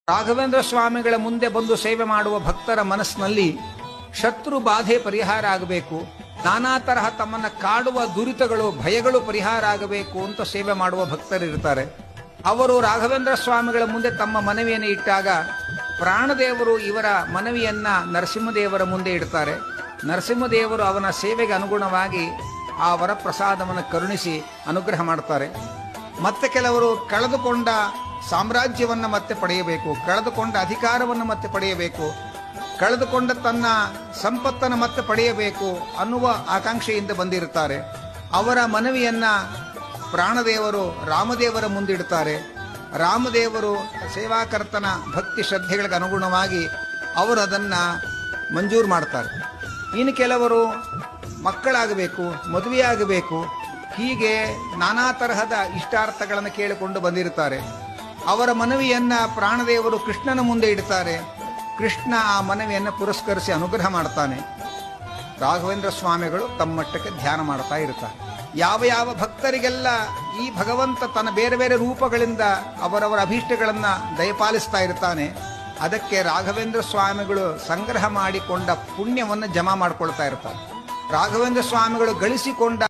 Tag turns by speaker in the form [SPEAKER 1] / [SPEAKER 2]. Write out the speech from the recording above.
[SPEAKER 1] ರಾಘವೇಂದ್ರ ಸ್ವಾಮಿಗಳ ಮುಂದೆ ಬಂದು ಸೇವೆ ಮಾಡುವ ಭಕ್ತರ ಮನಸ್ಸಿನಲ್ಲಿ ಶತ್ರು ಬಾಧೆ ಪರಿಹಾರ ಆಗಬೇಕು, ನಾನಾ ತರಹ ತಮ್ಮನ್ನ ಕಾಡುವ ದುರಿತಗಳು ಭಯಗಳು ಪರಿಹಾರ ಆಗಬೇಕು ಅಂತ ಸೇವೆ ಮಾಡುವ ಭಕ್ತರಿರ್ತಾರೆ. ಅವರು ರಾಘವೇಂದ್ರ ಸ್ವಾಮಿಗಳ ಮುಂದೆ ತಮ್ಮ ಮನವಿಯನ್ನು ಇಟ್ಟಾಗ ಪ್ರಾಣದೇವರು ಇವರ ಮನವಿಯನ್ನ ನರಸಿಂಹದೇವರ ಮುಂದೆ ಇಡ್ತಾರೆ. ನರಸಿಂಹದೇವರು ಅವನ ಸೇವೆಗೆ ಅನುಗುಣವಾಗಿ ಆ ವರಪ್ರಸಾದವನ್ನು ಕರುಣಿಸಿ ಅನುಗ್ರಹ ಮಾಡ್ತಾರೆ. ಮತ್ತೆ ಕೆಲವರು ಕಳೆದುಕೊಂಡ ಸಾಮ್ರಾಜ್ಯವನ್ನು ಮತ್ತೆ ಪಡೆಯಬೇಕು, ಕಳೆದುಕೊಂಡ ಅಧಿಕಾರವನ್ನು ಮತ್ತೆ ಪಡೆಯಬೇಕು, ಕಳೆದುಕೊಂಡ ತನ್ನ ಸಂಪತ್ತನ್ನು ಮತ್ತೆ ಪಡೆಯಬೇಕು ಅನ್ನುವ ಆಕಾಂಕ್ಷೆಯಿಂದ ಬಂದಿರುತ್ತಾರೆ. ಅವರ ಮನವಿಯನ್ನ ಪ್ರಾಣದೇವರು ರಾಮದೇವರ ಮುಂದಿಡುತ್ತಾರೆ. ರಾಮದೇವರು ಸೇವಾಕರ್ತನ ಭಕ್ತಿ ಶ್ರದ್ಧೆಗಳಿಗೆ ಅನುಗುಣವಾಗಿ ಅವರು ಅದನ್ನ ಮಂಜೂರು ಮಾಡ್ತಾರೆ. ಇನ್ನು ಕೆಲವರು ಮಕ್ಕಳಾಗಬೇಕು, ಮದುವೆಯಾಗಬೇಕು, ಹೀಗೆ ನಾನಾ ತರಹದ ಇಷ್ಟಾರ್ಥಗಳನ್ನು ಕೇಳಿಕೊಂಡು ಬಂದಿರುತ್ತಾರೆ. ಅವರ ಮನವಿಯನ್ನ ಪ್ರಾಣದೇವರು ಕೃಷ್ಣನ ಮುಂದೆ ಇಡ್ತಾರೆ. ಕೃಷ್ಣ ಆ ಮನವಿಯನ್ನು ಪುರಸ್ಕರಿಸಿ ಅನುಗ್ರಹ ಮಾಡ್ತಾನೆ. ರಾಘವೇಂದ್ರ ಸ್ವಾಮಿಗಳು ತಮ್ಮ ಮಟ್ಟಕ್ಕೆ ಧ್ಯಾನ ಮಾಡ್ತಾ ಇರ್ತಾರೆ. ಯಾವ ಯಾವ ಭಕ್ತರಿಗೆಲ್ಲ ಈ ಭಗವಂತ ತನ್ನ ಬೇರೆ ಬೇರೆ ರೂಪಗಳಿಂದ ಅವರವರ ಅಭೀಷ್ಟಗಳನ್ನ ದಯಪಾಲಿಸ್ತಾ ಇರ್ತಾನೆ, ಅದಕ್ಕೆ ರಾಘವೇಂದ್ರ ಸ್ವಾಮಿಗಳು ಸಂಗ್ರಹ ಮಾಡಿಕೊಂಡ ಪುಣ್ಯವನ್ನು ಜಮಾ ಮಾಡ್ಕೊಳ್ತಾ ಇರ್ತಾರೆ. ರಾಘವೇಂದ್ರ ಸ್ವಾಮಿಗಳು ಗಳಿಸಿಕೊಂಡ